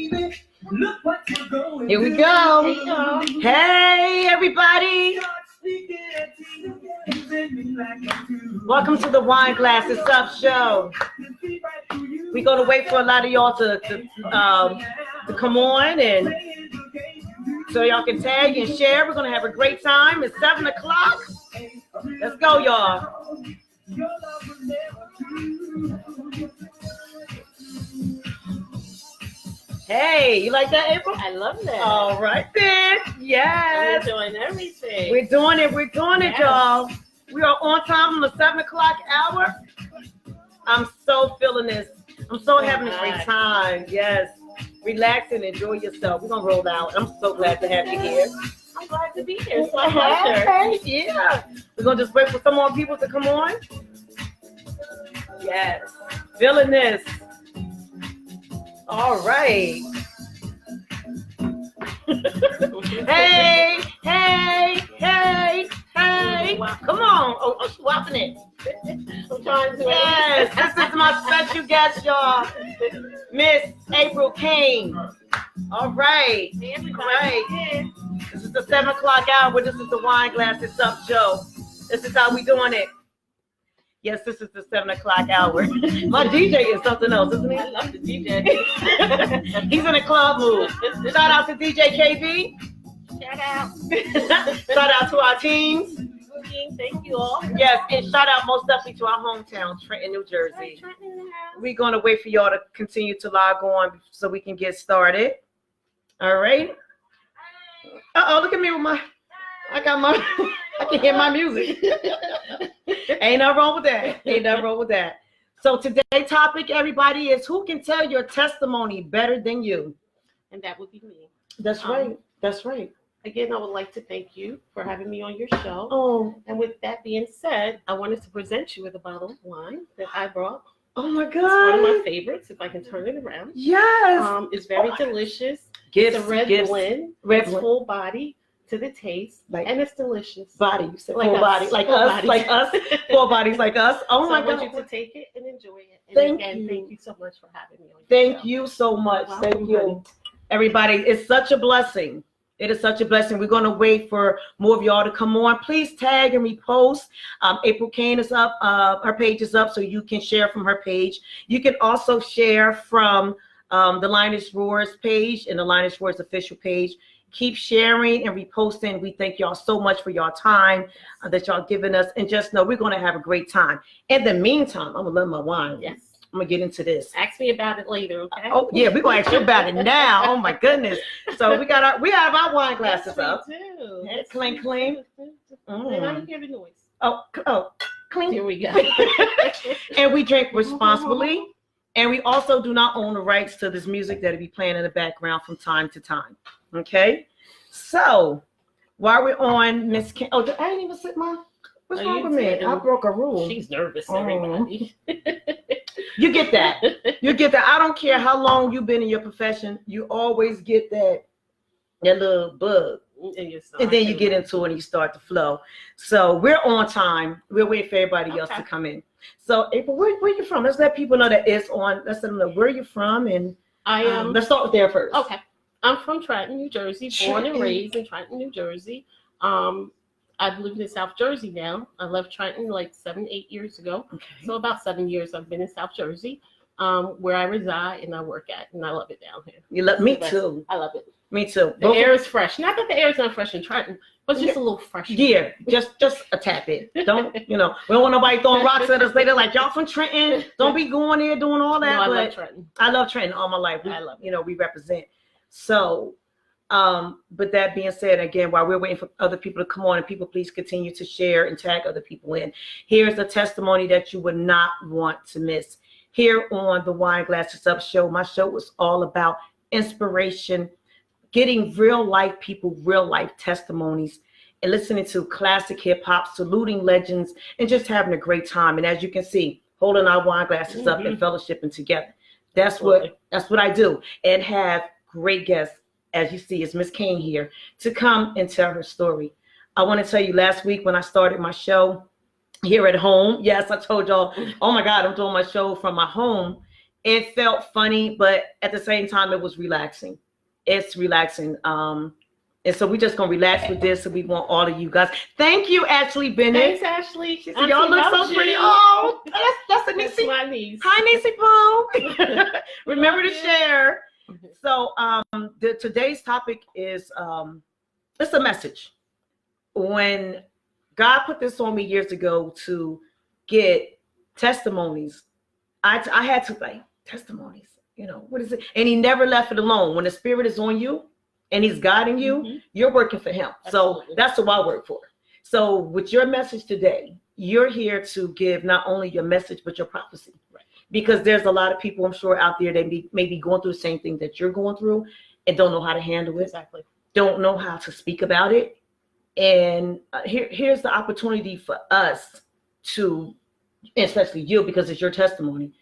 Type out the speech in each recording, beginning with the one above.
Here we go. Hey, everybody. Welcome to the Wine Glasses Up Show. We're going to wait for a lot of y'all to come on and so y'all can tag and share. We're going to have a great time. It's 7 o'clock. Let's go, y'all. Hey, you like that, April? I love that. All right, then. Yes. We're doing everything. We're doing it, y'all. We are on time on the 7 o'clock hour. I'm so feeling this. I'm so having a great time. Yes. Relax and enjoy yourself. We're going to roll out. I'm so glad to have you here. I'm glad to be here. It's my pleasure. Yeah. We're going to just wait for some more people to come on. Yes. Feeling this. All right. Hey. Come on. Oh, she's whopping it. I'm trying to. Yes, this is my special guest, y'all. Miss April Cain. All right. Hey, everybody. Right. This is the 7 o'clock hour. This is the Wine Glasses Up Show. This is how we doing it. Yes, this is the 7 o'clock hour. My DJ is something else, isn't he? I love the DJ. He's in a club mood. Shout out to DJ KB. Shout out. Shout out to our teams. Thank you all. Yes, and shout out most definitely to our hometown, Trenton, New Jersey. We're going to wait for y'all to continue to log on so we can get started. All right. Uh-oh, look at me with I can hear my music. Ain't nothing wrong with that. So today's topic, everybody, is who can tell your testimony better than you? And that would be me. That's right. Again, I would like to thank you for having me on your show. Oh. And with that being said, I wanted to present you with a bottle of wine that I brought. Oh my God. It's one of my favorites, if I can turn it around. Yes. It's very delicious. It's a red blend. It's full body to the taste, and it's delicious. Body, you said like full body, like us, full bodies like us. Oh my God! I want you to take it and enjoy it. And thank you so much for having me on. Thank you so much. Thank you, everybody. It's such a blessing. It is such a blessing. We're going to wait for more of y'all to come on. Please tag and repost. April Cain is up. Her page is up, so you can share from her page. You can also share from the LionessRoars page and the LionessRoars official page. Keep sharing and reposting. We thank y'all so much for y'all time that y'all giving us. And just know we're going to have a great time. In the meantime, I'm going to love my wine. Yes. I'm going to get into this. Ask me about it later, okay? Oh, yeah, we're going to ask you about it now. Oh, my goodness. So we have our wine glasses up. Too. Clink, clink. And I hear the noise. Oh, clink. Here we go. And we drink responsibly. And we also do not own the rights to this music that'll be playing in the background from time to time. Okay? So, while we're on Miss Kim, I didn't even sit my, what's wrong with me? I broke a rule. She's nervous, everybody. You get that. I don't care how long you've been in your profession, you always get that little bug. And then you get into it and you start to flow. So we're on time. We're waiting for everybody else to come in. So April, where you from? Let's let people know that it's on. Let's let them know where you're from. And I am. Let's start with there first. Okay. I'm from Trenton, New Jersey, born and raised in Trenton, New Jersey. I've lived in South Jersey now. I left Trenton like 7-8 years ago. Okay. So about 7 years I've been in South Jersey, where I reside and I work at, and I love it down here. You love me too. I love it. Me too. The air is fresh. Not that the air is not fresh in Trenton, but just a little fresh. Yeah, just a tap it. Don't we don't want nobody throwing rocks at us later like y'all from Trenton. Don't be going there doing all that. No, I love Trenton. I love Trenton all my life. I love it. We represent. So, but that being said, again, while we're waiting for other people to come on, and people please continue to share and tag other people in. Here's a testimony that you would not want to miss. Here on the Wine Glasses Up show, my show was all about inspiration, getting real life people, real life testimonies, and listening to classic hip hop, saluting legends, and just having a great time. And as you can see, holding our wine glasses up and fellowshipping together. That's what I do. And have great guests, as you see, is Miss Cain here, to come and tell her story. I want to tell you, last week when I started my show here at home, yes, I told y'all, oh my God, I'm doing my show from my home. It felt funny, but at the same time, it was relaxing. It's relaxing. And so we're just gonna relax with this. So we want all of you guys. Thank you, Ashley Bennett. Thanks, Ashley. She said, y'all look so pretty. Oh, that's a That's Niecy. my niece. Hi, Niecy Pooh. Remember to share. So today's topic is it's a message. When God put this on me years ago to get testimonies, I had to like testimonies. You know, what is it? And he never left it alone. When the Spirit is on you and he's guiding you, you're working for him. Absolutely. So that's what I work for. So with your message today, you're here to give not only your message, but your prophecy. Right. Because there's a lot of people, I'm sure, out there that may be going through the same thing that you're going through and don't know how to handle it. Exactly. Don't know how to speak about it. And here's the opportunity for us to, especially you, because it's your testimony,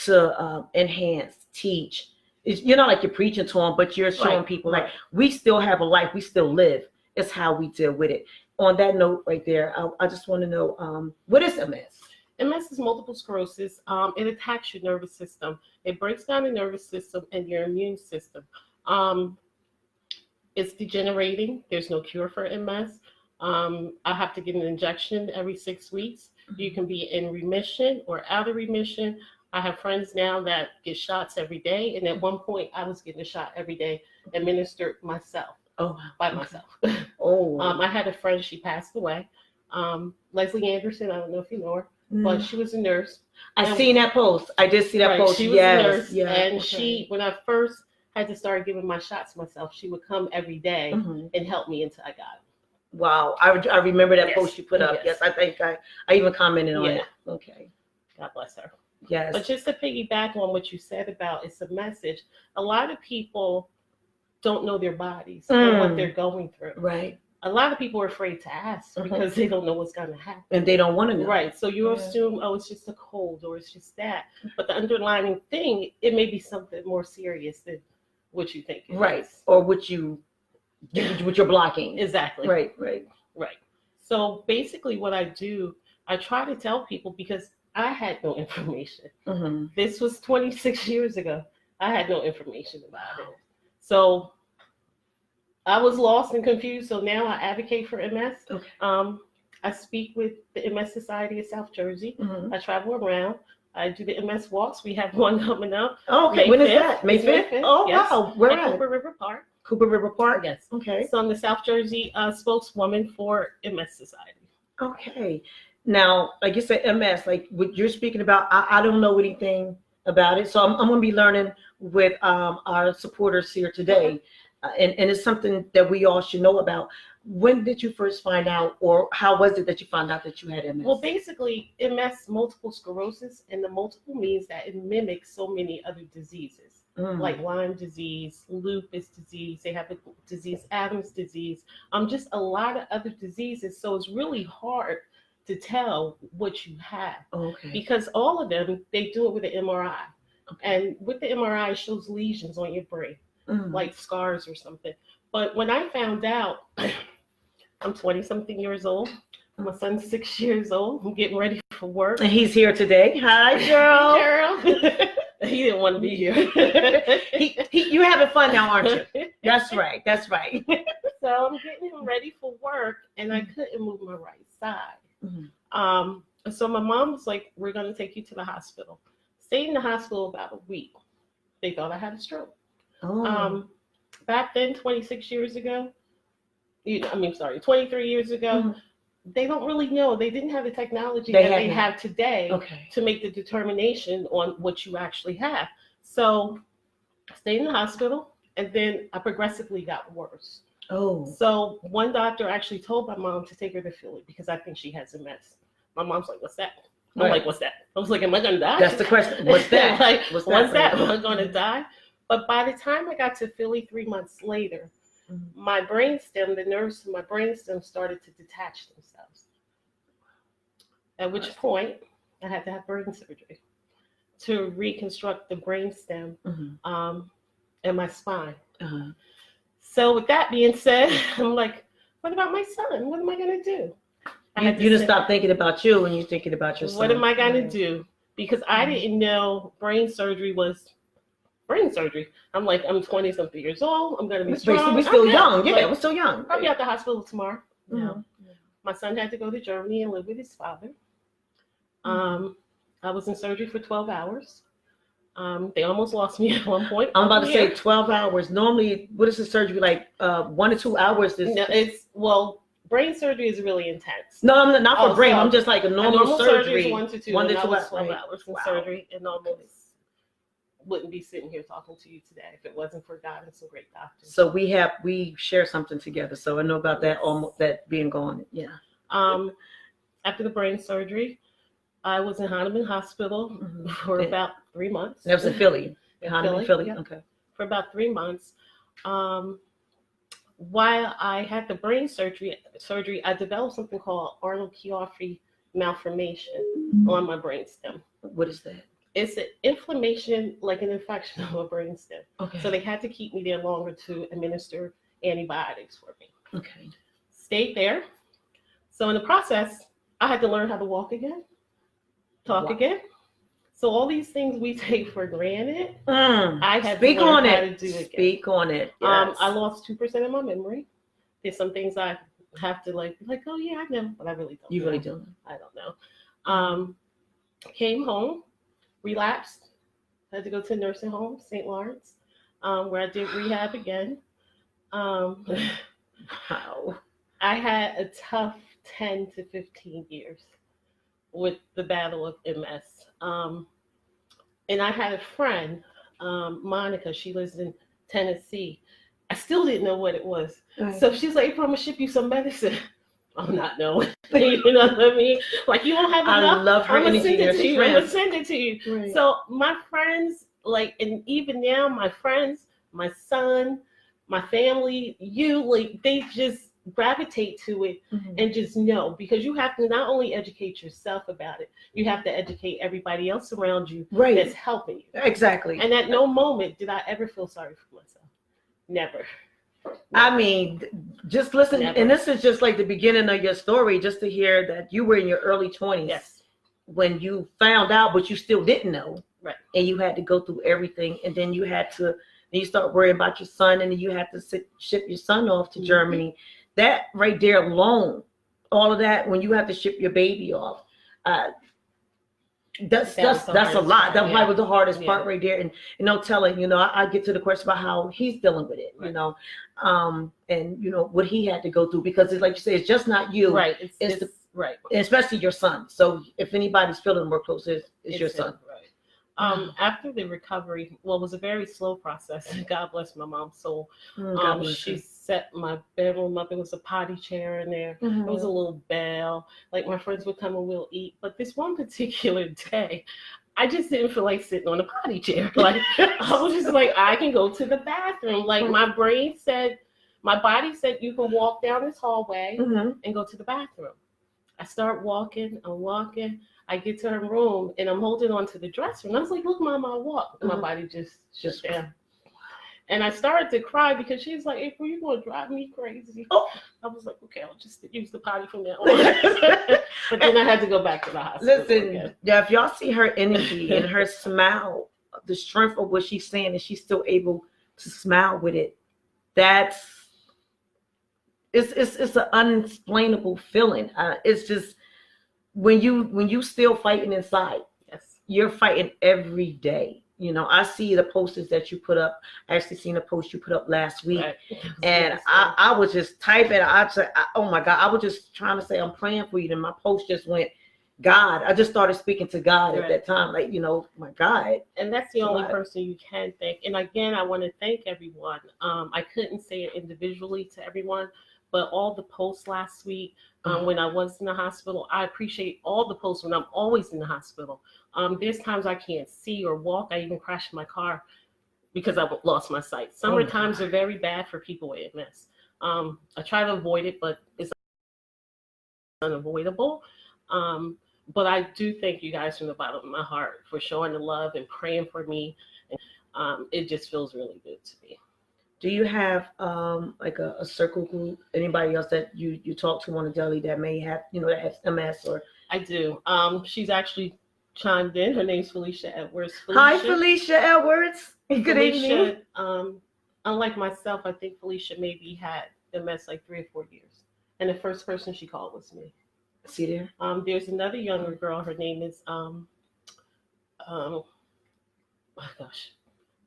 to enhance, teach. You're not like you're preaching to them, but you're showing people like we still have a life, we still live. It's how we deal with it. On that note right there, I just want to know, what is MS? MS is multiple sclerosis. It attacks your nervous system. It breaks down the nervous system and your immune system. It's degenerating. There's no cure for MS. I have to get an injection every 6 weeks. You can be in remission or out of remission. I have friends now that get shots every day. And at one point, I was getting a shot every day, administered myself. By myself. I had a friend, she passed away. Leslie Anderson, I don't know if you know her, but she was a nurse. I seen that post. I did see that post. She was a nurse. And she, when I first had to start giving my shots myself, she would come every day and help me until I got it. Wow. I remember that post you put up. Yes, I think I even commented on it. Okay. God bless her. Yes. But just to piggyback on what you said about it's a message, a lot of people don't know their bodies and what they're going through. Right. A lot of people are afraid to ask because they don't know what's going to happen. And they don't want to know. Right. So you assume, oh, it's just a cold or it's just that. But the underlying thing, it may be something more serious than what you think it is. Or what you're blocking. Exactly. Right. So basically what I do, I try to tell people because I had no information. This was 26 years ago. I had no information about it. So I was lost and confused. So now I advocate for MS. Okay. I speak with the MS Society of South Jersey. I travel around. I do the MS walks. We have one coming up. Oh, okay. When is that? May 5th? Oh, yes. Wow. Where at? Cooper River Park. Cooper River Park? Yes. Okay. So I'm the South Jersey spokeswoman for MS Society. Okay. Now, like you said, MS, like what you're speaking about, I don't know anything about it. So I'm going to be learning with our supporters here today. And it's something that we all should know about. When did you first find out, or how was it that you found out that you had MS? Well, basically, MS, multiple sclerosis, and the multiple means that it mimics so many other diseases, like Lyme disease, lupus disease. They have a disease, Adam's disease, just a lot of other diseases. So it's really hard to tell what you have because all of them, they do it with an MRI. And with the MRI, it shows lesions on your brain, like scars or something. But when I found out, I'm 20-something years old. My son's 6 years old. I'm getting ready for work. And he's here today. Hi, Gerald. Gerald. He didn't want to be here. You're having fun now, aren't you? That's right. That's right. So I'm getting him ready for work, and I couldn't move my right side. So my mom was like, we're going to take you to the hospital. Stayed in the hospital about a week. They thought I had a stroke. Back then, 26 years ago, 23 years ago, they don't really know. They didn't have the technology that they have today to make the determination on what you actually have. So I stayed in the hospital, and then I progressively got worse. So one doctor actually told my mom to take her to Philly because I think she has MS. My mom's like, what's that? I'm like, what's that? I was like, am I going to die? That's the question. What's that? Like, what's that? Am I going to die? But by the time I got to Philly 3 months later, my brainstem, the nerves in my brainstem started to detach themselves. At which point, I had to have brain surgery to reconstruct the brainstem and my spine. So with that being said, I'm like, what about my son? What am I going to do? You just stop thinking about you and you're thinking about your son. What am I going to do? because I didn't know brain surgery was brain surgery. I'm like, I'm 20-something years old. I'm going to be strong. We're still I'm good. young. Yeah, Like, we're still young. I'll be at the hospital tomorrow. Mhm. My son had to go to Germany and live with his father. I was in surgery for 12 hours. They almost lost me at one point. I'm about to say 12 hours. Normally, what is the surgery like? 1 to 2 hours. No, brain surgery is really intense. No, I'm not for brain. So I'm just like a normal surgery surgery. is 1 to 2. 1 to and 2 I was hours. 12 Right. hours in Wow. surgery, and almost wouldn't be sitting here talking to you today if it wasn't for God and some great doctors. So we share something together. So I know about that, almost that being gone. Yeah. After the brain surgery, I was in Hahnemann Hospital for about 3 months. That was in Philly. Philly. Yeah. Okay. For about 3 months. While I had the brain surgery, I developed something called Arnold-Chiari malformation on my brainstem. What is that? It's an inflammation, like an infection of a brainstem. Okay. So they had to keep me there longer to administer antibiotics for me. Okay. Stayed there. So in the process, I had to learn how to walk again, talk again. So all these things we take for granted, I had to learn how to do again. Speak on it. Yes. I lost 2% of my memory. There's some things I have to like, oh yeah, I know, but I really don't. You really don't. I don't know. Came home, relapsed, had to go to a nursing home, St. Lawrence, where I did rehab again. Wow. I had a tough 10 to 15 years with the battle of MS. And I had a friend, Monica, she lives in Tennessee. I still didn't know what it was. Right. So she's like, I'm gonna ship you some medicine. I'm not knowing. You know what I mean? Like, you don't have enough. I love her I'm gonna energy. send it to you. I'm gonna send it to you. Right. So my friends, like, and even now, my friends, my son, my family, they just gravitate to it and just know, because you have to not only educate yourself about it, you have to educate everybody else around you that's helping you. Exactly. And at no moment did I ever feel sorry for myself. Never. I mean, just listen, and this is just like the beginning of your story, just to hear that you were in your early 20s. Yes. When you found out, but you still didn't know. Right. And you had to go through everything, and then you start worrying about your son, and then you had to ship your son off to Germany. That right there alone, all of that, when you have to ship your baby off, that's a lot. That was the hardest part right there. And telling, I get to the question about how he's dealing with it, and what he had to go through, because it's like you say, it's just not you, right? It's right, especially your son. So if anybody's feeling more close, it's your son. Right. After the recovery, it was a very slow process. God bless my mom's soul. She set my bedroom up. It was a potty chair in there. It was a little bell. Like, my friends would come and we'll eat. But this one particular day, I just didn't feel like sitting on a potty chair. Like, I was just like, I can go to the bathroom. Like, my body said, you can walk down this hallway and go to the bathroom. I start walking. I'm walking. I get to her room and I'm holding on to the dresser. And I was like, look, Mom, I walk. And my body just shut down. And I started to cry because she's like, April, you're going to drive me crazy. Oh. I was like, okay, I'll just use the potty from now on. But then I had to go back to the hospital. Listen, if y'all see her energy and her smile, the strength of what she's saying, and she's still able to smile with it, it's an unexplainable feeling. It's just, when you still fighting inside, you're fighting every day. I see the posters that you put up. I actually seen a post you put up last week, and I was just typing. I said, oh my God, I was just trying to say, I'm praying for you. And my post just went, God. I just started speaking to God at that time, like, my God. And that's the only person you can thank. And again, I want to thank everyone. I couldn't say it individually to everyone, but all the posts last week, when I was in the hospital, I appreciate all the posts when I'm always in the hospital. There's times I can't see or walk. I even crashed my car because I lost my sight. Summer times are very bad for people with MS. I try to avoid it, but it's unavoidable. But I do thank you guys from the bottom of my heart for showing the love and praying for me. It just feels really good to me. Do you have like a circle group? Anybody else that you talk to on a daily that may have that has MS? Or I do. She's actually chimed in. Her name's Felicia Edwards. Hi, Felicia Edwards. Good evening. Unlike myself, I think Felicia maybe had MS like 3 or 4 years. And the first person she called was me. See there? There's another younger girl. Her name is oh gosh,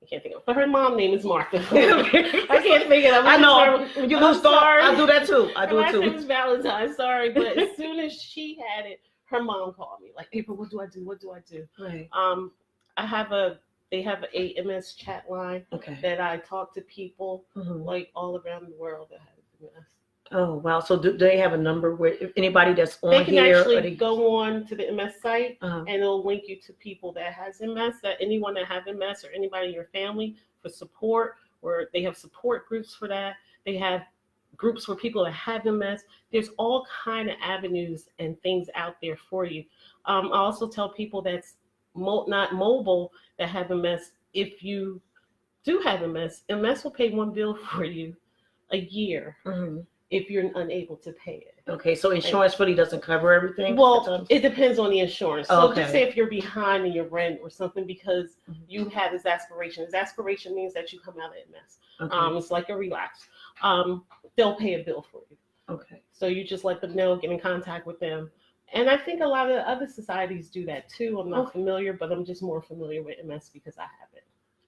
I can't think of it. But her mom name is Martha. I can't think of it. I know. You lose start. I do that too. I do it too. Her last name is Valentine. Sorry, but as soon as she had it, her mom called me like, April, what do I do? What do I do? Right. They have a MS chat line that I talk to people like all around the world that have MS. Oh, wow. So do they have a number where if anybody that's on they can here? Actually go on to the MS site and it'll link you to people that has MS, that anyone that have MS or anybody in your family for support, or they have support groups for that. They have groups for people that have MS. There's all kind of avenues and things out there for you. I also tell people that's not mobile that have MS, if you do have MS, MS will pay one bill for you a year if you're unable to pay it. Okay, so insurance really doesn't cover everything? Well, it depends on the insurance. So just say if you're behind in your rent or something because you have exasperation. Exasperation means that you come out of MS. It's like a relapse. They'll pay a bill for you. Okay. So you just let them know, get in contact with them. And I think a lot of other societies do that too. I'm not familiar, but I'm just more familiar with MS because I have it.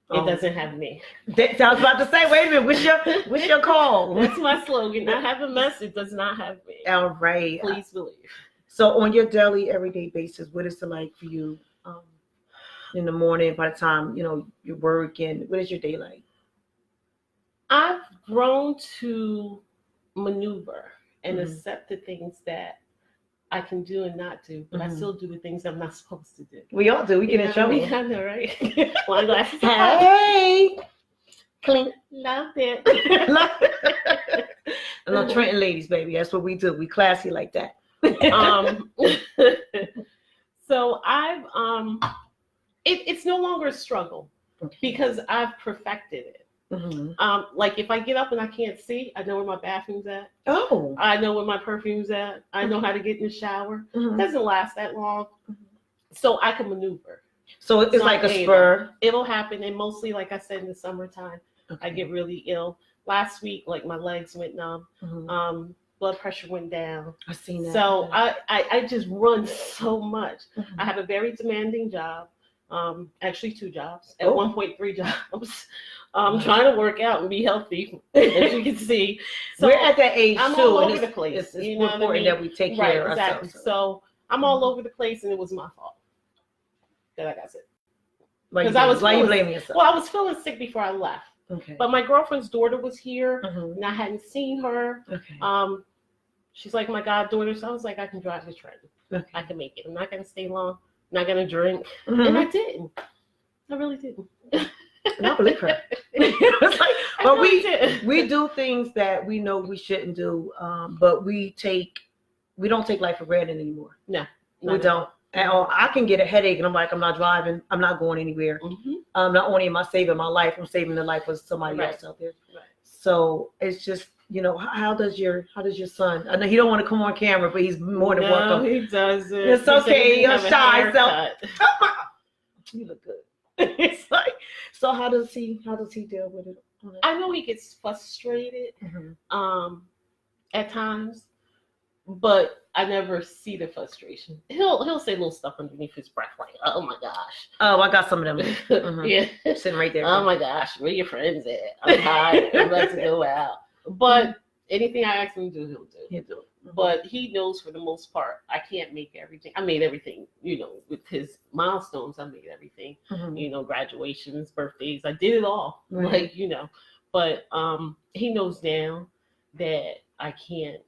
It doesn't have me. I was about to say, wait a minute, what's your call? That's my slogan. I have MS, it does not have me. All right. Please believe. So on your daily, everyday basis, what is it like for you in the morning by the time, you work, and what is your day like? I've grown to maneuver and accept the things that I can do and not do, but I still do the things I'm not supposed to do. We all do. We get in trouble. I know, right? One glass. Hey, clean. Love it. No, Trenton ladies, baby. That's what we do. We classy like that. So it's no longer a struggle because I've perfected it. Like if I get up and I can't see, I know where my bathroom's at. I know where my perfume's at. I know how to get in the shower. It doesn't last that long, so I can maneuver. So it's like a spur. It'll happen, and mostly, like I said, in the summertime, I get really ill. Last week, like my legs went numb. Blood pressure went down. I've seen that. So I just run so much. I have a very demanding job. Actually 2 jobs. At one point 3 jobs. I'm trying to work out and be healthy, as you can see. So we're at that age I'm too. all over the place. It's important that we take care of ourselves. So I'm all over the place, and it was my fault that I got sick. Why you blaming yourself? Well, I was feeling sick before I left. But my girlfriend's daughter was here, and I hadn't seen her. She's like my goddaughter, so I was like, I can drive to Trenton. I can make it. I'm not gonna stay long. I'm not gonna drink, and I didn't. I really didn't. I don't believe her. It's like, but we do things that we know we shouldn't do, but we don't take life for granted anymore. No, we don't. And I can get a headache, and I'm like, I'm not driving. I'm not going anywhere. Not only am I saving my life, I'm saving the life of somebody else out there. So it's just, how does your son? I know he don't want to come on camera, but he's more than welcome. No, he doesn't. It's okay. You're shy, so you look good. It's like, so how does he deal with it? I know he gets frustrated at times, but I never see the frustration. He'll say little stuff underneath his breath, like, "Oh my gosh." Oh, I got some of them. Yeah, sitting right there. Oh my gosh, where your friends at? I'm tired. I'm about to go out. But anything I ask him to do, he'll do. But he knows for the most part, I can't make everything. I made everything, with his milestones, I made everything, graduations, birthdays, I did it all, but he knows now that I can't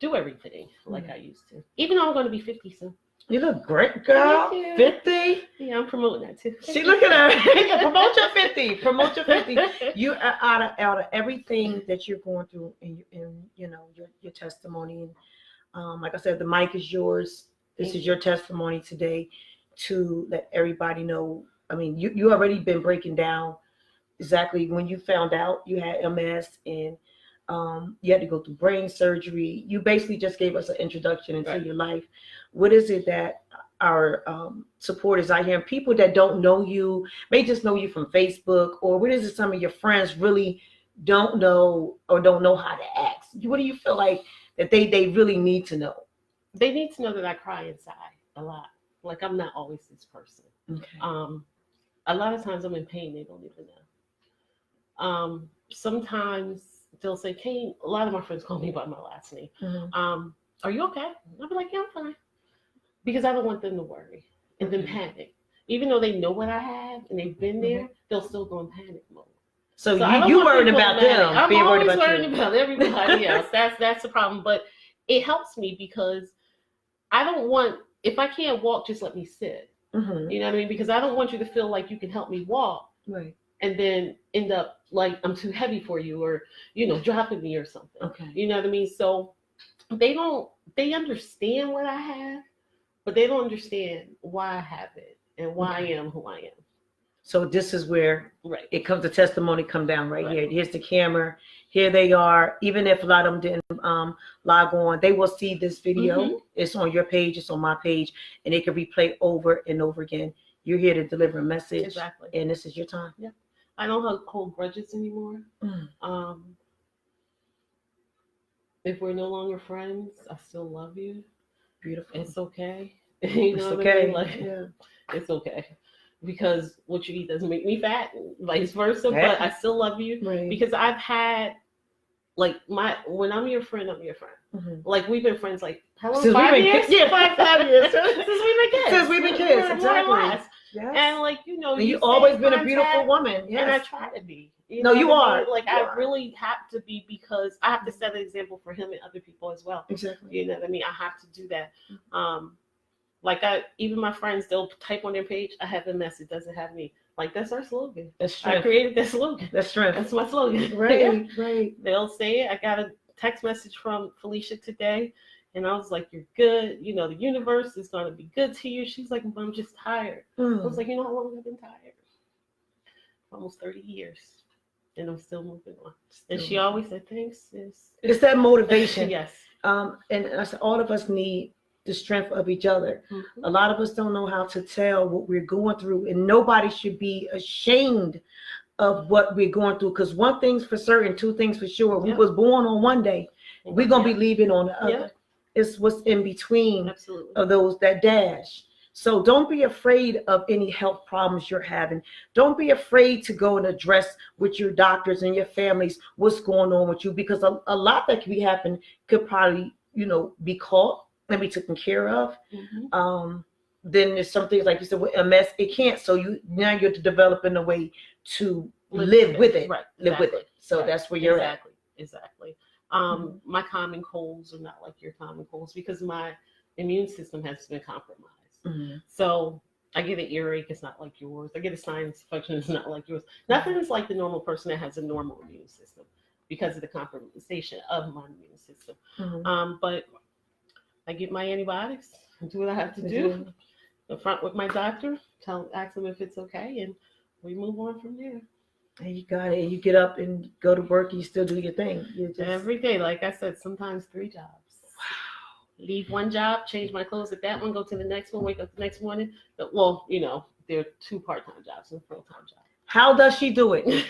do everything like I used to, even though I'm going to be 50 soon. You look great, girl. 50? Yeah, I'm promoting that too. See, look at her. Promote your 50. Promote your 50. You are out of everything that you're going through in your testimony. And like I said, the mic is yours. This is your testimony today to let everybody know. I mean, you already been breaking down exactly when you found out you had MS and you had to go through brain surgery. You basically just gave us an introduction into your life. What is it that supporters out here, and people that don't know you, may just know you from Facebook, or what is it, some of your friends really don't know or don't know how to ask. What do you feel like that they really need to know? They need to know that I cry inside a lot. Like, I'm not always this person. Okay. A lot of times I'm in pain, they don't even know. Sometimes they'll say, Cain, a lot of my friends call me by my last name. Mm-hmm. Are you okay? I'll be like, yeah, I'm fine. Because I don't want them to worry and then panic. Even though they know what I have and they've been there, they'll still go in panic mode. So you worried about them. I'm being always worried worried about everybody else. That's the problem. But it helps me because I don't want, if I can't walk, just let me sit. Mm-hmm. You know what I mean? Because I don't want you to feel like you can help me walk. Right. And then end up like I'm too heavy for you, or, dropping me or something. Okay. You know what I mean? So they understand what I have, but they don't understand why I have it and why I am who I am. So this is where Right. it comes, the testimony come down right here. Here's the camera. Here they are. Even if a lot of them didn't log on, they will see this video. Mm-hmm. It's on your page. It's on my page. And it can replay over and over again. You're here to deliver a message. Exactly. And this is your time. Yeah. I don't hold grudges anymore. If we're no longer friends, I still love you. Beautiful. It's okay. It's okay. What I mean? Like, it's okay. Because what you eat doesn't make me fat, and vice versa. Yeah. But I still love you because I've had, like, when I'm your friend, I'm your friend. Mm-hmm. Like, we've been friends like how long? 5 years? Yeah, 5 years. Since we've been kids. Since we've been kids, exactly. Yes. And like, and you've always been a beautiful woman. Yes. And I try to be. You are. Like, I really have to be, because I have to set an example for him and other people as well. Exactly. You know what I mean? I have to do that. Like, even my friends, they'll type on their page, I have a message, doesn't have me. Like, that's our slogan. That's I created that slogan. That's true. That's my slogan. Right, right. They'll say it. I got a text message from Felicia today, and I was like, you're good. The universe is going to be good to you. She's like, but I'm just tired. I was like, you know how long I've been tired? Almost 30 years. And I'm still moving on. And she always said, thanks, sis. It's that motivation. Yes. And I said, all of us need the strength of each other. Mm-hmm. A lot of us don't know how to tell what we're going through, and nobody should be ashamed of what we're going through. Because one thing's for certain, two things for sure. We was born on one day. We're going to be leaving on the other. Yeah. It's what's in between of those, that dash. So don't be afraid of any health problems you're having. Don't be afraid to go and address with your doctors and your families what's going on with you, because a lot that could be happening could probably, be caught and be taken care of. Mm-hmm. Then there's some things, like you said, with MS, it can't. So you're developing a way to live with it. Right. Live with it. So that's where you're at. Exactly. My common colds are not like your common colds, because my immune system has been compromised. Mm-hmm. So I get an earache, it's not like yours. I get a sinus infection, it's not like yours. Nothing is like the normal person that has a normal immune system because of the compromisation of my immune system. Mm-hmm. But I get my antibiotics, I do what I have to do. In front with my doctor, ask them if it's okay, and we move on from there. And you got it. You get up and go to work, and you still do your thing. Every day, like I said, sometimes 3 jobs. Leave one job, change my clothes at that one, go to the next one, wake up the next morning. Well, there are 2 part-time jobs and a full-time job. How does she do it?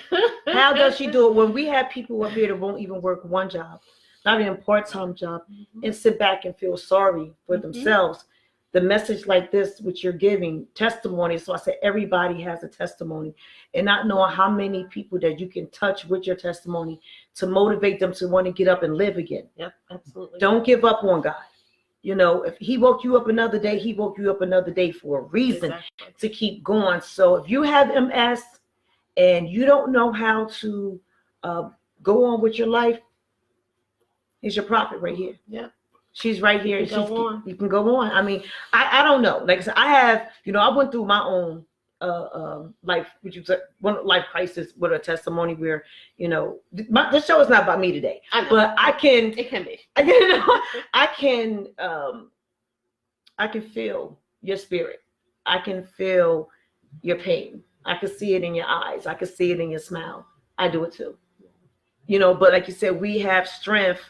How does she do it? When we have people up here that won't even work one job, not even a part-time job, and sit back and feel sorry for themselves. The message like this, which you're giving, testimony. So I said, everybody has a testimony, and not knowing how many people that you can touch with your testimony to motivate them to want to get up and live again. Yep, absolutely. Don't give up on God. If he woke you up another day, he woke you up another day for a reason, to keep going. So if you have MS and you don't know how to go on with your life, here's your prophet right here. Yeah. She's right here. You can go on. I mean, I don't know. Like I said, I have, I went through my own life, which was one life crisis with a testimony where, this show is not about me today, but it can be. I can feel your spirit. I can feel your pain. I can see it in your eyes. I can see it in your smile. I do it too. But like you said, we have strength.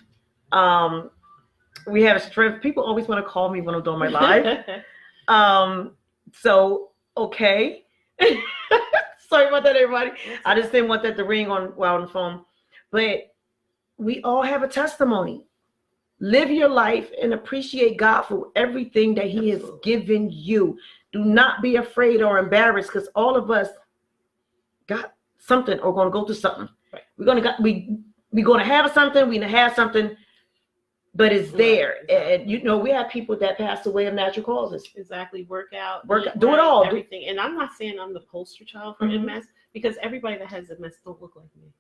People always want to call me when I'm doing my live. So okay. Sorry about that, everybody. I just didn't want that to ring while on the phone. But we all have a testimony. Live your life and appreciate God for everything that He has given you. Do not be afraid or embarrassed, because all of us got something or going to go through something. Right. We're going to have something. We're going to have something, but it's there. Exactly. And you know, we have people that passed away of natural causes. Exactly. Work out, do it all. Everything. And I'm not saying I'm the poster child for MS, because everybody that has MS don't look like me.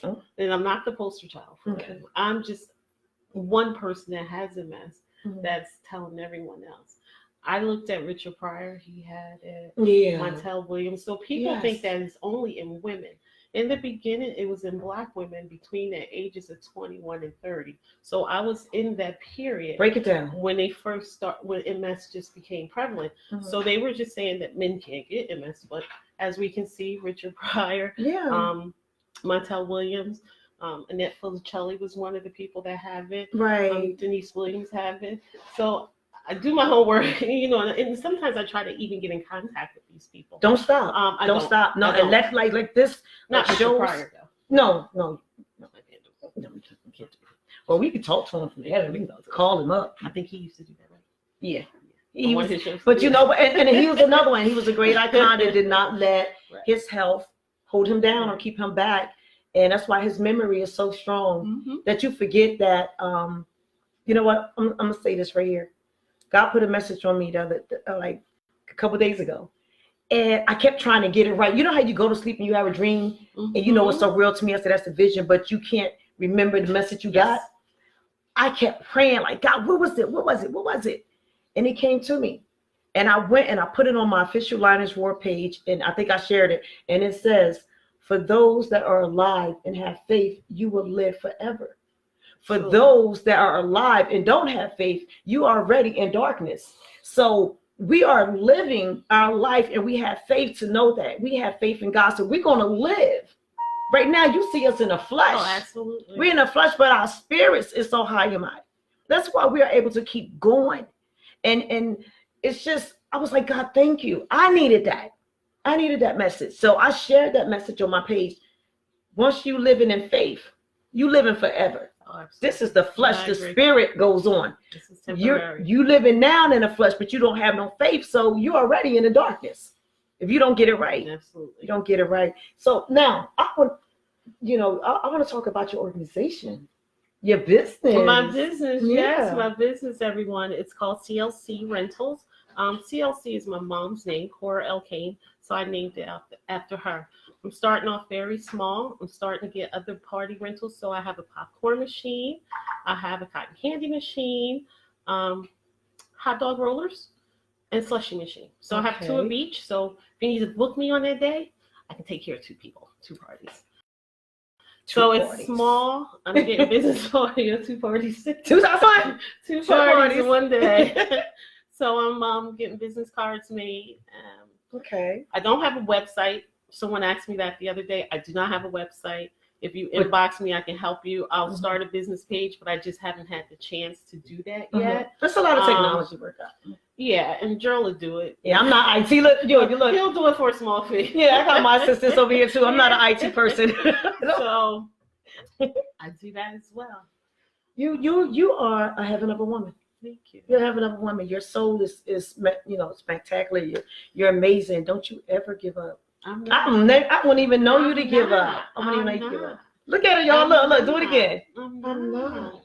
Oh. And I'm not the poster child for it. I'm just one person that has MS that's telling everyone else. I looked at Richard Pryor. He had it. Yeah. Montel Williams. So people think that it's only in women. In the beginning, it was in Black women between the ages of 21 and 30. So I was in that period. Break it down. When they first when MS just became prevalent. So they were just saying that men can't get MS. But as we can see, Richard Pryor, Montel Williams, Annette Felicelli was one of the people that have it. Right. Denise Williams have it. So I do my homework, you know, and sometimes I try to even get in contact with these people. Don't stop. Don't stop. No, and that's like this. Not shows. Prior, though. No. I can't do it. Well, we could talk to him from there. We can call him up. I think he used to do that, right? Yeah. He was, but you know, and he was another one. He was a great icon that did not let his health hold him down or keep him back. And that's why his memory is so strong that you forget that, you know what, I'm going to say this right here. God put a message on me like a couple days ago. And I kept trying to get it right. You know how you go to sleep and you have a dream and you know it's so real to me. I said, that's the vision, but you can't remember the message you got. I kept praying like, God, what was it? What was it? What was it? And it came to me. And I went and I put it on my official LionessRoars page. And I think I shared it. And it says, for those that are alive and have faith, you will live forever. For those that are alive and don't have faith, you are already in darkness. So we are living our life and we have faith to know that. We have faith in God. So we're going to live. Right now, you see us in the flesh. Oh, absolutely. We're in the flesh, but our spirits is so high and mighty. That's why we are able to keep going. And it's just, I was like, God, thank you. I needed that. I needed that message. So I shared that message on my page. Once you living in faith, you living forever. Oh, this is the flesh. The spirit goes on. This is temporary. You living now in the flesh, but you don't have no faith. So you're already in the darkness. If you don't get it right. Absolutely. You don't get it right. So now I want to talk about your organization. Your business. My business, yes, my business, everyone. It's called CLC Rentals. CLC is my mom's name, Cora L. Cain, so I named it after her. I'm starting off very small. I'm starting to get other party rentals. So I have a popcorn machine. I have a cotton candy machine, hot dog rollers, and slushy machine. So I have 2 of each. So if you need to book me on that day, I can take care of 2 people, 2 parties. So it's small. I'm getting business party 2 parties. 2 fun. 2 parties in one day. So I'm getting business cards made. I don't have a website. Someone asked me that the other day. I do not have a website. If you inbox me, I can help you. I'll start a business page, but I just haven't had the chance to do that yet. That's a lot of technology work out. Yeah, and Joel will do it. Yeah, I'm not IT. Look. He'll do it for a small fee. Yeah, I got my assistants over here too. I'm not an IT person. So I do that as well. You are a heaven of a woman. Thank you. You're a heaven of a woman. Your soul is spectacular. You're amazing. Don't you ever give up. I wouldn't even know you to give up. I wouldn't even know you to give up. Look at it, y'all. Look, do it again. I'm not.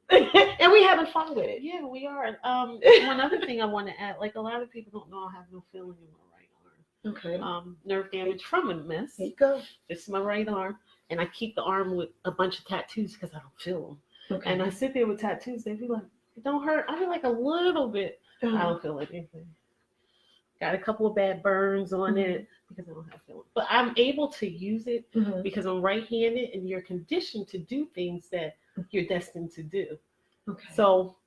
And we having fun with it. Yeah, we are. One other thing I want to add, like a lot of people don't know I have no feeling in my right arm. Okay. Nerve damage from a MS. There you go. This is my right arm. And I keep the arm with a bunch of tattoos because I don't feel them. Okay. And I sit there with tattoos. They be like, it don't hurt. I feel like a little bit. I don't feel anything. Got a couple of bad burns on it because I don't have feeling. But I'm able to use it because I'm right-handed and you're conditioned to do things that you're destined to do. Okay. So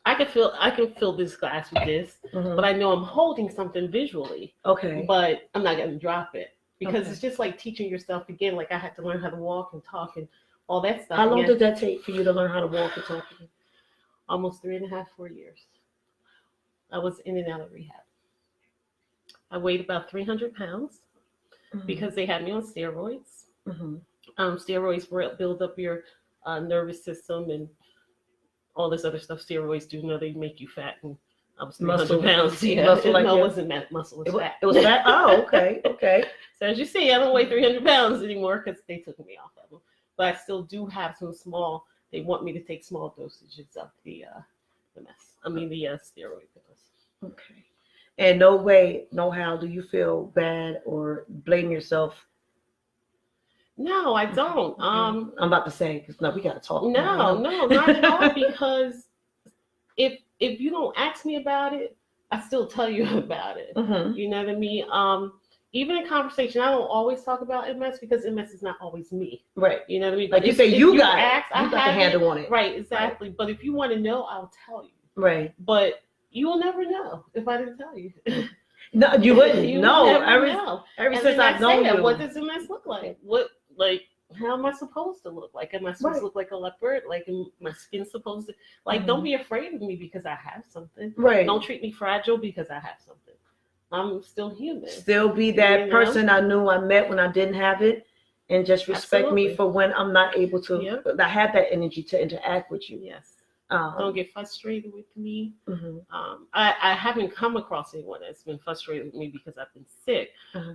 I can fill this glass with this, but I know I'm holding something visually. Okay. But I'm not gonna drop it because it's just like teaching yourself again. Like I had to learn how to walk and talk and all that stuff. How long did that take for you to learn how to walk and talk again? Almost 3.5, 4 years. I was in and out of rehab. I weighed about 300 pounds because they had me on steroids. Steroids build up your nervous system and all this other stuff steroids do. They make you fat, and I was 300 pounds. Yeah, muscle it wasn't muscle, it was fat. It was fat? Oh, okay. So as you see, I don't weigh 300 pounds anymore because they took me off of them. But I still do have some small, they want me to take small dosages of the steroid pills. Okay. And no way, no how do you feel bad or blame yourself? No, I don't. I'm about to say, because no, we got to talk. No, not at all. Because if you don't ask me about it, I still tell you about it. You know what I mean? Even in conversation, I don't always talk about MS because MS is not always me. Right. You know what I mean? Like you say, you got the handle on it. Right, exactly. Right. But if you want to know, I'll tell you. Right. But you will never know if I didn't tell you. No, you wouldn't. You no, would never know. Ever since I've known you. What does MS look like? How am I supposed to look like? Am I supposed to look like a leopard? Like, am my skin supposed to, don't be afraid of me because I have something. Right. Don't treat me fragile because I have something. I'm still human. Still be that person I knew I met when I didn't have it, and just respect me for when I'm not able to. Yep. I have that energy to interact with you. Yes. Don't get frustrated with me. I haven't come across anyone that's been frustrated with me because I've been sick,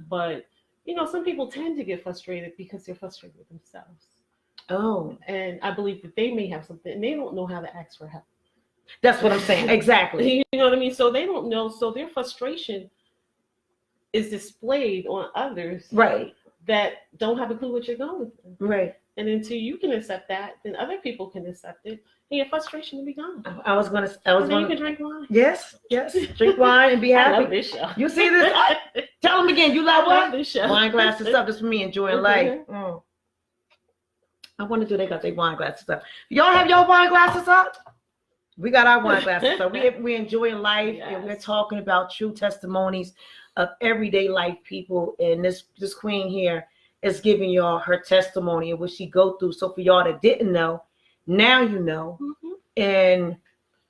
but some people tend to get frustrated because they're frustrated with themselves. Oh. And I believe that they may have something and they don't know how to ask for help. That's what I'm saying. Exactly. You know what I mean? So they don't know. So their frustration is displayed on others. Right. That don't have a clue what you're going through. Right. And until you can accept that, then other people can accept it, and your frustration will be gone. You can drink wine. Yes. Drink wine and be happy. I love this show. You see this? Tell them again. You love what? This show. Wine glasses up. This is me enjoying life. I wonder do they got their wine glasses up? Y'all have your wine glasses up? We got our wine glasses up. We're enjoying life, and we're talking about true testimonies of everyday life people. And this queen here is giving y'all her testimony and what she go through. So for y'all that didn't know, now you know. And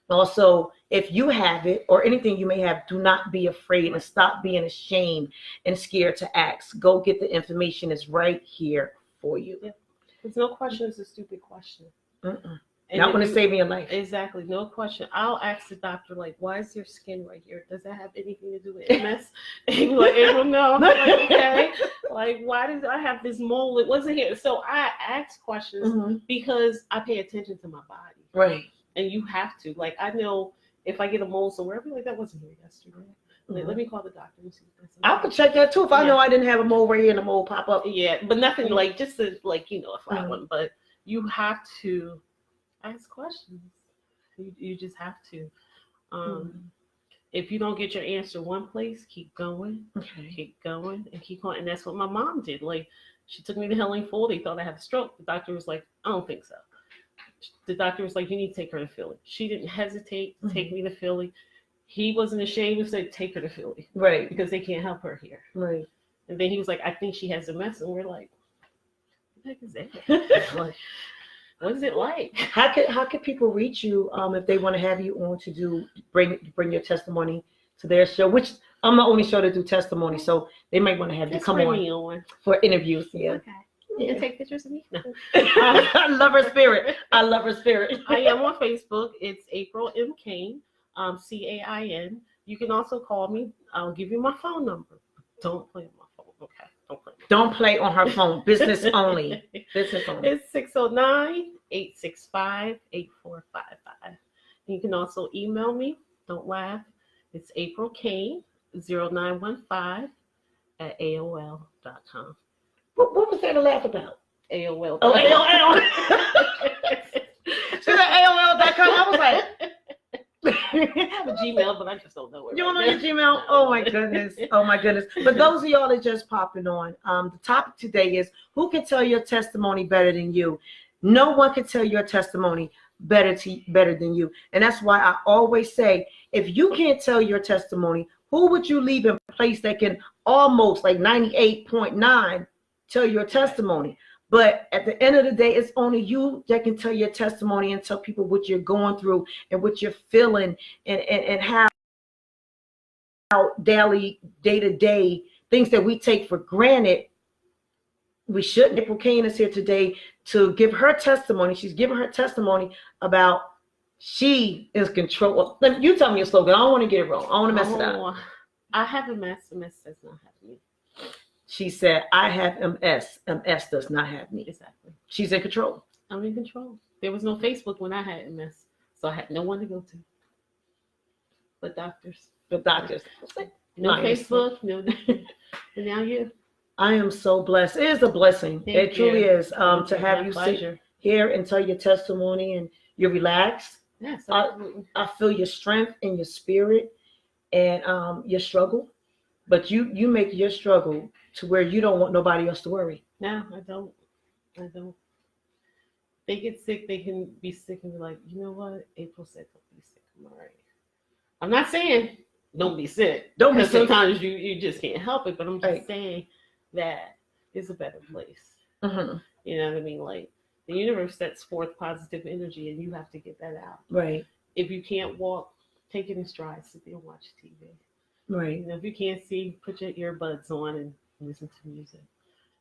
also, if you have it or anything you may have, do not be afraid and stop being ashamed and scared to ask. Go get the information. It's right here for you. Yeah. There's no question. It's a stupid question. Not going to save your life. Exactly. No question. I'll ask the doctor, why is your skin right here? Does that have anything to do with MS? And he's like, I don't know. I'm like, okay. Why did I have this mole? It wasn't here. So I ask questions because I pay attention to my body. Right. And you have to. I know if I get a mole somewhere, I'll be like, that wasn't here yesterday. Let me call the doctor and see if that's I could check that too. If I know I didn't have a mole right here and a mole pop up. Yeah, but nothing just to, a flat one. But you have to ask questions. You just have to. If you don't get your answer one place, keep going. Keep going and keep going. And that's what my mom did. She took me to Helen Full. They thought I had a stroke. The doctor was like, I don't think so. The doctor was like, you need to take her to Philly. She didn't hesitate to take me to Philly. He wasn't ashamed to say, take her to Philly. Right. Because they can't help her here. Right. And then he was like, I think she has MS. And we're like, what the heck is that? What is it like? How could people reach you if they want to have you on to bring your testimony to their show? Which I'm the only show to do testimony, so they might want to have you come on for interviews. Yeah. Okay. You can take pictures of me. No. I love her spirit. I am on Facebook. It's April M. Cain, Cain. You can also call me. I'll give you my phone number. Don't play on my phone, okay? Don't play on her phone. Business only. Business only. It's 609-865-8455. You can also email me. Don't laugh. It's April Cain 0915@AOL.com. What was there to laugh about? AOL. Oh, AOL. She said AOL.com. I was like, I have a Gmail, but I just don't know it. You don't know your Gmail? Oh my goodness. But those of y'all that just popping on, the topic today is who can tell your testimony better than you? No one can tell your testimony better than you. And that's why I always say, if you can't tell your testimony, who would you leave in place that can almost 98.9 tell your testimony? But at the end of the day, it's only you that can tell your testimony and tell people what you're going through and what you're feeling and how daily, day-to-day things that we take for granted. We shouldn't. April Cain is here today to give her testimony. She's giving her testimony about she is control. You tell me your slogan. I don't want to get it wrong. I don't want to mess it up. I have MS. MS does not have me. She said, I have MS. MS does not have me. Exactly. She's in control. I'm in control. There was no Facebook when I had MS, so I had no one to go to. But doctors. The doctors. No Facebook, no. And now you. I am so blessed. It is a blessing. It truly is. To have you sit here and tell your testimony, and you're relaxed. Yes, I feel your strength and your spirit and your struggle. But you make your struggle to where you don't want nobody else to worry. No, I don't. They get sick, they can be sick and be like, you know what? April said don't be sick. I'm all right. I'm not saying don't be sick. Don't be sick. Sometimes you just can't help it, but I'm just saying that it's a better place. Mm-hmm. You know what I mean? Like the universe sets forth positive energy and you have to get that out. Right. If you can't walk, take it in stride, sit there and watch TV. Right. You know, if you can't see, put your earbuds on and listen to music.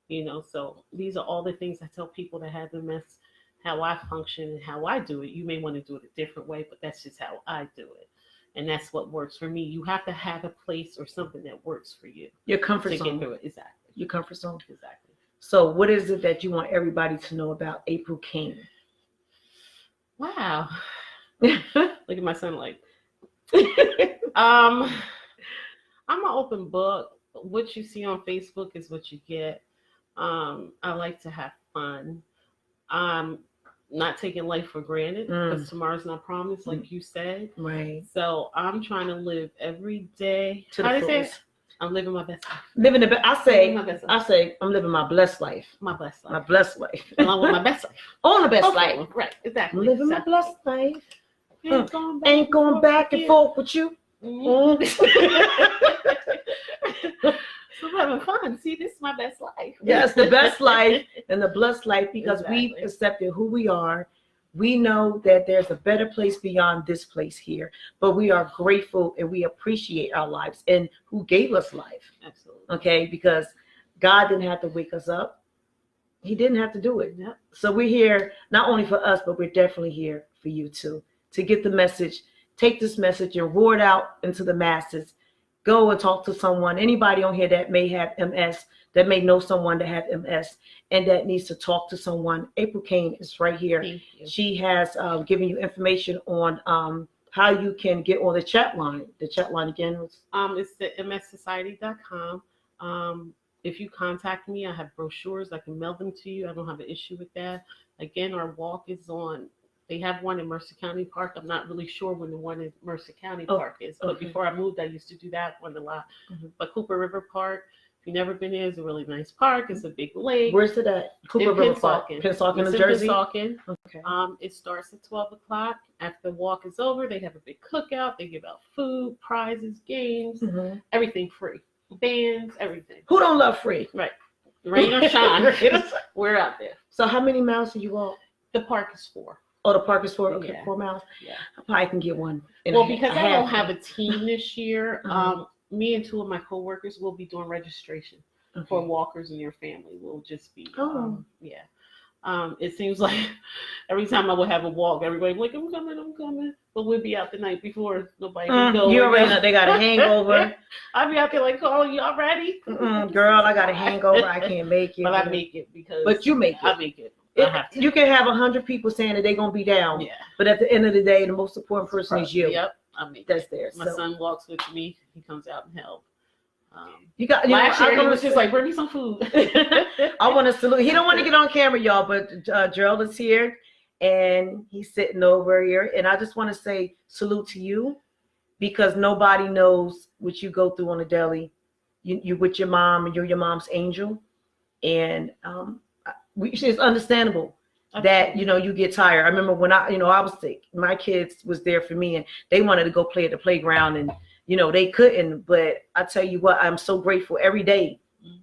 You know, so these are all the things I tell people that have MS, how I function and how I do it. You may want to do it a different way, but that's just how I do it. And that's what works for me. You have to have a place or something that works for you. Your comfort to zone. get through it. Exactly. Your comfort zone. Exactly. So what is it that you want everybody to know about April Cain? Wow. Look at my son like. I'm an open book. What you see on Facebook is what you get. I like to have fun. Not taking life for granted because tomorrow's not promised, like you said. Right. So I'm trying to live every day. To the fullest. I'm living my best life. Living the best. I say I'm living my blessed life. My blessed life. My blessed life. And I want my best life. On the best life. Right. Exactly. I'm living my blessed life. Ain't going back and forth with you. Mm-hmm. So I'm having fun. See, this is my best life. Yes, the best life and the blessed life because Exactly. we've accepted who we are. We know that there's a better place beyond this place here, but we are grateful and we appreciate our lives and who gave us life. Absolutely. Okay, because God didn't have to wake us up. He didn't have to do it. Yep. So we're here not only for us, but we're definitely here for you too, to get the message, take this message and roar it out into the masses. Go and talk to someone, anybody on here that may have MS, that may know someone that has MS and that needs to talk to someone. April Cain is right here. Thank you. She has given you information on how you can get on the chat line. The chat line again was? It's the mssociety.com. If you contact me, I have brochures. I can mail them to you. I don't have an issue with that. Again, our walk is on. They have one in Mercer County Park. I'm not really sure when the one in Mercer County Park is, but before I moved, I used to do that one a lot. Mm-hmm. But Cooper River Park, if you've never been there, it's a really nice park. It's a big lake. Where's it at? Cooper River Park. Pensauken, New Jersey. Pensauken. Okay. It starts at 12 o'clock. After the walk is over, they have a big cookout. They give out food, prizes, games, everything free. Bands, everything. Who don't love free? Right. Rain or shine, we're out there. So how many miles do you walk? The park is 4. Oh, the park is 4? Okay, Yeah. 4 miles. Yeah. I probably can get one. Well, because I don't have a team this year, me and 2 of my coworkers will be doing registration for walkers and your family. We'll just be, it seems like every time I would have a walk, everybody would be like, I'm coming. But we'll be out the night before nobody can go. You already know they got a hangover. I'll be out there like, oh, y'all ready? Girl, I got a hangover. I can't make it. But I make it because. But you make it. I make it. You can have 100 people saying that they're going to be down. Yeah. But at the end of the day, the most important person is you. Yep. I make That's it. there. My son walks with me. He comes out and helps. Last year he was just like, bring me some food. I want to salute. He don't want to get on camera, y'all, but Gerald is here and he's sitting over here. And I just want to say salute to you because nobody knows what you go through on a daily. You with your mom and you're your mom's angel. And it's understandable that, you get tired. I remember when I was sick, my kids was there for me and they wanted to go play at the playground and they couldn't, but I tell you what, I'm so grateful every day.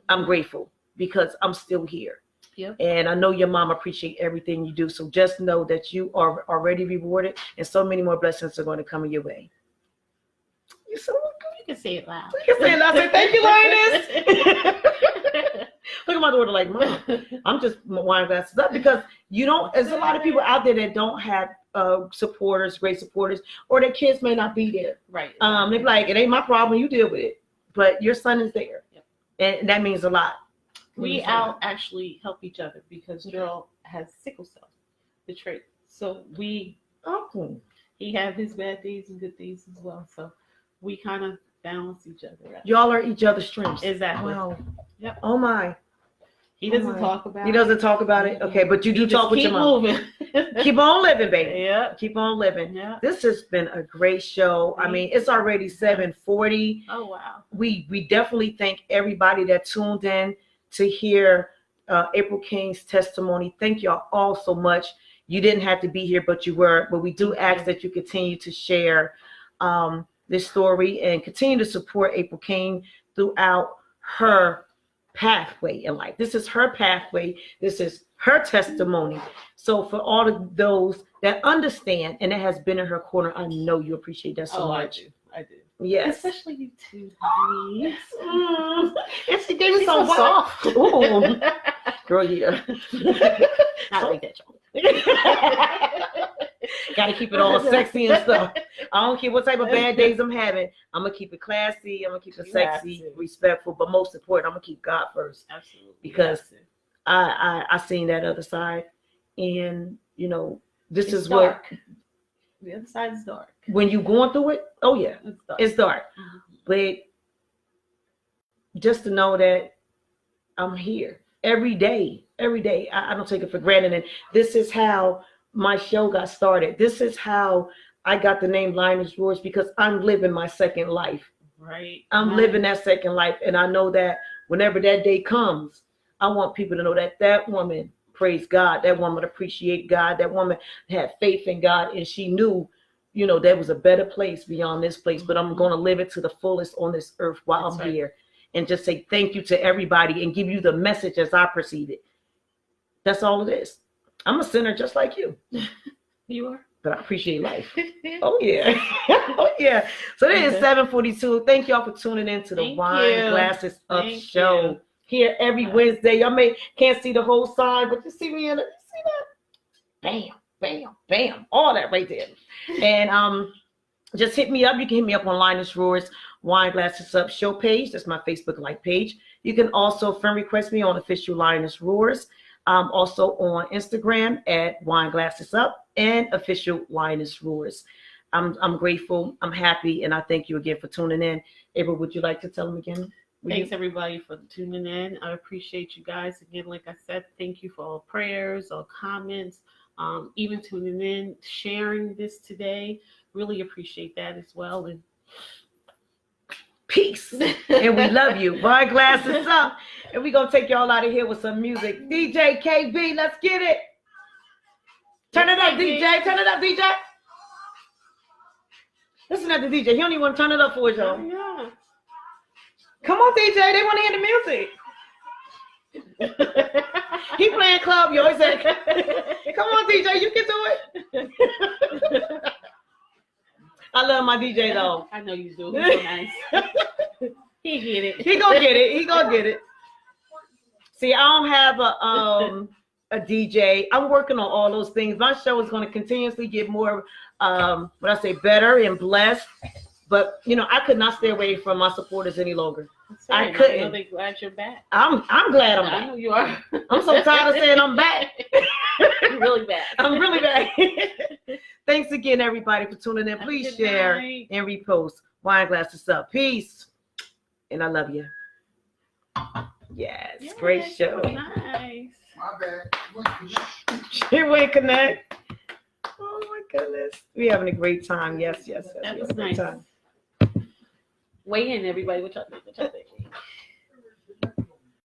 I'm grateful because I'm still here. Yep. And I know your mom appreciate everything you do. So just know that you are already rewarded and so many more blessings are going to come your way. You're so good. can say it loud. You can say it loud. Say, thank you, Lioness. Look at my daughter like, Mom, I'm just wine glasses up because there's a lot of people out there that don't have supporters, great supporters, or their kids may not be there. Right. They're like, it ain't my problem, you deal with it. But your son is there. Yep. And that means a lot. We actually help each other because Gerald has sickle cell, the trait. So he have his bad days and good days as well. So we kind of balance each other out. Y'all are each other's strengths. Exactly. Wow. Yep. Oh my. He doesn't talk about it. He doesn't talk about it? Okay, but you do talk with your mom. Keep moving. Keep on living, baby. Yeah. Keep on living. Yeah. This has been a great show. I mean, it's already 7:40. Oh, wow. We definitely thank everybody that tuned in to hear April Cain's testimony. Thank y'all all so much. You didn't have to be here, but you were. But we do ask that you continue to share this story and continue to support April Cain throughout her pathway in life. This is her pathway. This is her testimony. So for all of those that understand and that has been in her corner, I know you appreciate that so much. I do. Yes. Especially you too, honey. And she gave me some so soft. Ooh. Girl, yeah. Not like that, y'all. Gotta keep it all sexy and stuff. I don't care what type of bad days I'm having. I'm gonna keep it classy. I'm gonna keep it sexy, respectful, but most important, I'm gonna keep God first. Absolutely. Because I seen that other side, and this is dark. The other side is dark. When you going through it, oh yeah, it's dark. Mm-hmm. But just to know that I'm here every day. I don't take it for granted. And this is how my show got started. This is how I got the name LionessRoars, because I'm living my second life. Right. I'm living that second life. And I know that whenever that day comes, I want people to know that that woman praised God. That woman appreciated God. That woman had faith in God. And she knew, there was a better place beyond this place. But I'm going to live it to the fullest on this earth while I'm here. And just say thank you to everybody and give you the message as I perceive it. That's all it is. I'm a sinner just like you. You are? But I appreciate life. Oh, yeah. Oh, yeah. So this is 7:42. Thank y'all for tuning in to the Wine Glasses Up show. Here every Wednesday. Y'all can't see the whole sign, but you see me in it. See that? Bam, bam, bam. All that right there. And just hit me up. You can hit me up on LionessRoars Wine Glasses Up show page. That's my Facebook like page. You can also friend request me on official LionessRoars. Also on Instagram at Wine Glasses Up and official LionessRoars. I'm grateful. I'm happy. And I thank you again for tuning in. April, would you like to tell them again? Thanks everybody for tuning in. I appreciate you guys. Again, like I said, thank you for all prayers, all comments, even tuning in, sharing this today. Really appreciate that as well. And peace. And we love you. Wine Glasses Up. And we're going to take y'all out of here with some music. DJ KB, let's get it. Turn it up, DJ. Turn it up, DJ. Listen to the DJ. He don't even want to turn it up for us, y'all. Yeah. Come on, DJ. They want to hear the music. He playing club, yo. He said, come on, DJ. You can do it. I love my DJ, though. I know you do. He's so nice. He get it. He gonna get it. He gonna get it. See, I don't have a DJ. I'm working on all those things. My show is going to continuously get more, better and blessed. But I could not stay away from my supporters any longer. Right. I couldn't. I know they're glad you're back. I'm glad I'm back. I know you are. I'm so tired of saying I'm back. You're really bad. I'm really back. Thanks again, everybody, for tuning in. Please share and repost. Wine Glasses Up. Peace. And I love you. Yes, great show. Nice. My bad. She went connect. Oh my goodness. We're having a great time. Yes. That was Great nice. time. Weigh in, everybody. What y'all think?